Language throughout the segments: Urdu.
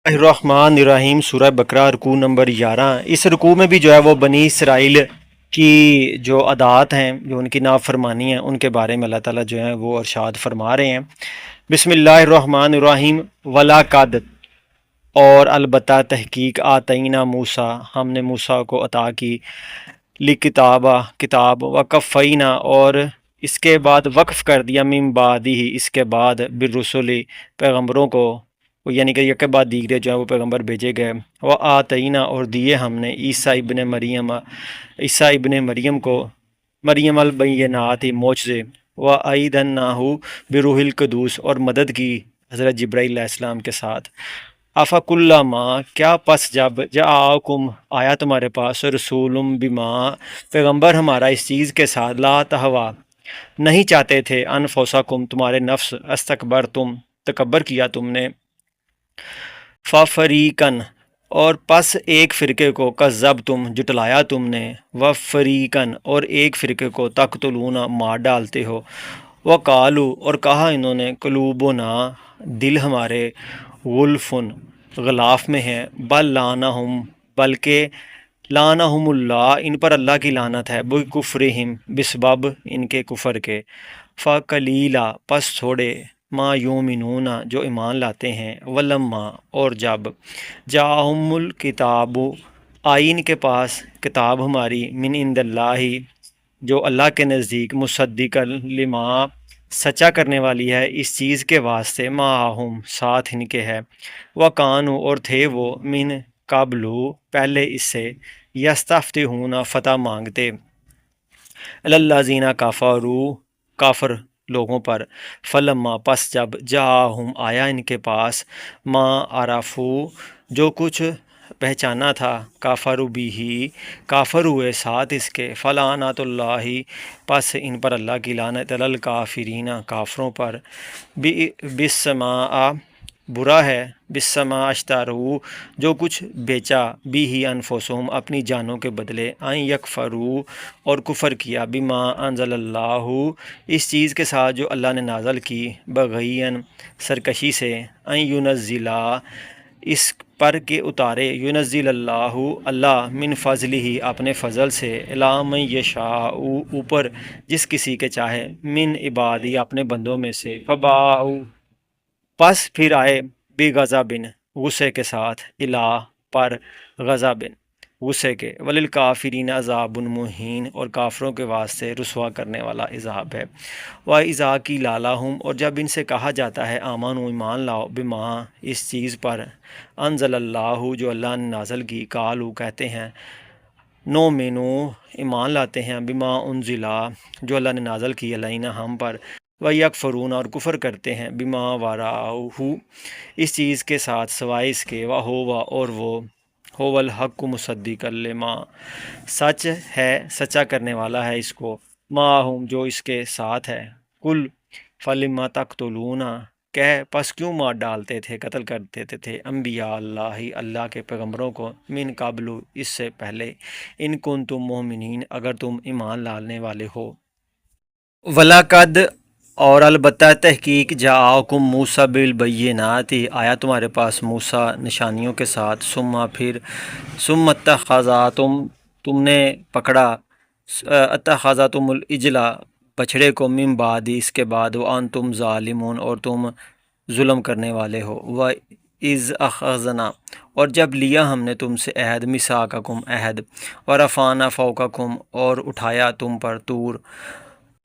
الرحمن الرحیم سورہ بقرہ رکوع نمبر 11۔ اس رکوع میں بھی جو ہے وہ بنی اسرائیل کی جو عادات ہیں، جو ان کی نافرمانی ہیں، ان کے بارے میں اللہ تعالیٰ جو ہے وہ ارشاد فرما رہے ہیں۔ بسم اللہ الرحمن الرحیم۔ وَلَقَدْ، اور البتہ تحقیق، آتینا موسیٰ، ہم نے موسیٰ کو عطا کی، لکتابہ کتاب، وقفینا، اور اس کے بعد وقف کر دیا، من بعدہ اس کے بعد، بالرسل پیغمبروں کو، یعنی کہ یک بعد دیگرے جو ہیں وہ پیغمبر بھیجے گئے، وہ آتینا، اور دیے ہم نے، عیسیٰ ابن مریم کو، مریم البینات معجزے، و ایدناہ بروح القدوس، اور مدد کی حضرت جبرائیل علیہ السلام کے ساتھ۔ افکلما، کیا پس جب، جاءکم آیا تمہارے پاس، رسول بما پیغمبر ہمارا اس چیز کے ساتھ، لا تہوا نہیں چاہتے تھے، انفسکم تمہارے نفس، استکبر تم تکبر کیا تم نے، فریقن اور پس ایک فرقے کو، کذب تم جٹلایا تم نے، فریقن اور ایک فرقے کو، تقتلون مار ڈالتے ہو، وقالو اور کہا انہوں نے، قلوبنا دل ہمارے، غلفن غلاف میں ہیں، بل لعنہم بلکہ لعنہم اللہ ان پر اللہ کی لعنت ہے، بکفرہم بسبب ان کے کفر کے، فقلیلا پس تھوڑے، ما یومنون جو ایمان لاتے ہیں، ولما اور جب، جاءہم الکتاب آئی ان کے پاس کتاب ہماری، من عند اللہ جو اللہ کے نزدیک، مصدق لما سچا کرنے والی ہے اس چیز کے واسطے، معہم ساتھ ان کے ہے، وکانوا اور تھے وہ، من قبل پہلے اس سے، یستفتحون فتح مانگتے، الذین کفروا کافر لوگوں پر، فلما پس جب، جاءہم آیا ان کے پاس، ما عرفوا جو کچھ پہچانا تھا، کافر بھی کافر ہوئے ساتھ اس کے، فلعنۃ اللہ پس ان پر اللہ کی لعنت، علی الکافرین کافروں پر، بالسماء برا ہے، بالسماء اشتروا جو کچھ بیچا، بھی ہی انفسہم اپنی جانوں کے بدلے، ان یکفروا اور کفر کیا، بما انزل اللہ اس چیز کے ساتھ جو اللہ نے نازل کی، بغین سرکشی سے، ان ینزلا اس پر کے اتارے، ینزل اللہ اللہ من فضلہ اپنے فضل سے، الی من یشاء اوپر جس کسی کے چاہے، من عبادی اپنے بندوں میں سے، فباؤ پس پھر آئے، بغضبن غصے کے ساتھ، الہ پر، غضبن غصے کے، وللکافرین عذاب مہین اور کافروں کے واسطے رسوا کرنے والا عذاب ہے، وَإِذَا قِيلَ لَهُمْ اور جب ان سے کہا جاتا ہے، آمنوا ایمان لاؤ، بما اس چیز پر، انزل اللہ جو اللہ نے نازل کی، قالوا کہتے ہیں، نؤمنو ایمان لاتے ہیں، بما انزلا جو اللہ نے نازل کی، علینا ہم پر، وَيَكْفُرُونَ اور کفر کرتے ہیں، بما وراءہ اس چیز کے ساتھ سوائے اس کے، وَهُوَ اور وہ، هو الحق مصدق لما سچ ہے سچا کرنے والا ہے اس کو، معہم جو اس کے ساتھ ہے، کل فلما تقتلون کہہ پس کیوں مار ڈالتے تھے، قتل کر دیتے تھے، انبیاء اللہ اللہ کے پیغمبروں کو، من قبل اس سے پہلے، ان کنتم مؤمنین اگر تم ایمان لانے والے ہو، وَلَقَدْ اور البتہ تحقیق، جاءکم موسیٰ بالبینات آیا تمہارے پاس موسیٰ نشانیوں کے ساتھ، ثم پھر، ثم اتخذتم تم نے پکڑا، اتخذتم العجل بچھڑے کو، من بعد اس کے بعد، وانتم ظالمون اور تم ظلم کرنے والے ہو، وَإِذْ أَخَذْنَا اور جب لیا ہم نے تم سے عہد، میثاقکم عہد، وَرَفَعْنَا فَوْقَکم اور اٹھایا تم پر،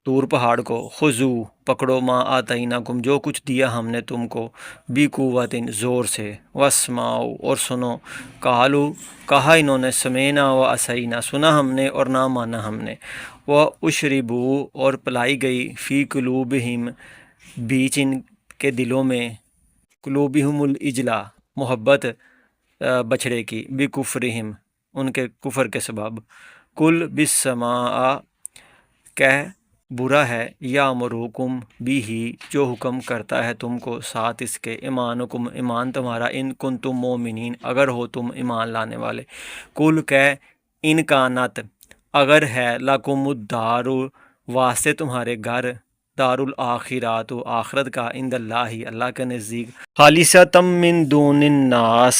طور پہاڑ کو، خذوا پکڑو، ما آتیناکم جو کچھ دیا ہم نے تم کو، بقوت زور سے، واسمعوا اور سنو، قالوا کہا انہوں نے، سمعنا وعصینا سنا ہم نے اور نہ مانا ہم نے، واشربوا اور پلائی گئی، فی قلوبہم بیچ ان کے دلوں میں، قلوبہم العجلہ محبت بچھڑے کی، بکفرہم ان کے کفر کے سبب، کل بالسماء کہہ برا ہے، یامرکم بھی جو حکم کرتا ہے تم کو ساتھ اس کے، ایمانکم ایمان تمہارا، ان کنتم مومنین اگر ہو تم ایمان لانے والے، کل کہہ ان کانت اگر ہے، لکم الدار واسطے تمہارے گھر، دار الاخرات و آخرت کا عند اللہ اللہ کے نزدیک خالصتم من دون الناس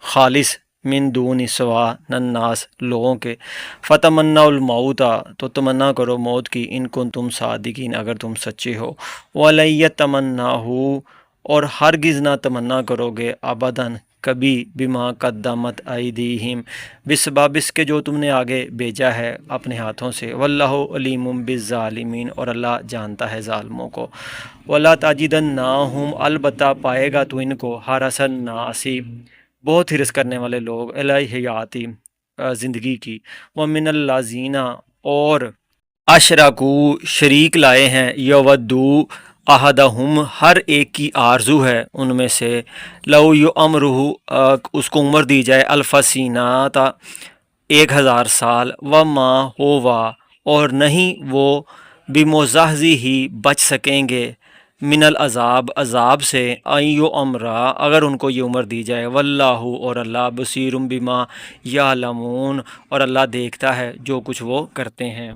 خالص من دون سوا الناس لوگوں کے فتمنا الموت تو تمنا کرو موت کی ان کن تم صادقین اگر تم سچے ہو وَلَن تمناہو اور ہرگز نہ تمنا کرو گے ابداً کبھی بما قدمت ایدیہم بسبب اس کے جو تم نے آگے بھیجا ہے اپنے ہاتھوں سے واللہ علیم بالظالمین اور اللہ جانتا ہے ظالموں کو ولا تجدنہم البتہ پائے گا تو ان کو حرص الناس بہت ہرس کرنے والے لوگ الحیاتی زندگی کی ومن الذین اور اشرکو شریک لائے ہیں یودو احدہم ہر ایک کی آرزو ہے ان میں سے لو یعمرہ اس کو عمر دی جائے الف سینہ 1000 سال وما ہوا اور نہیں وہ بمزحزح ہی بچ سکیں گے من العذاب عذاب سے ایو امرا اگر ان کو یہ عمر دی جائے واللہ اور اللہ بصیر بما یعلمون اور اللہ دیکھتا ہے جو کچھ وہ کرتے ہیں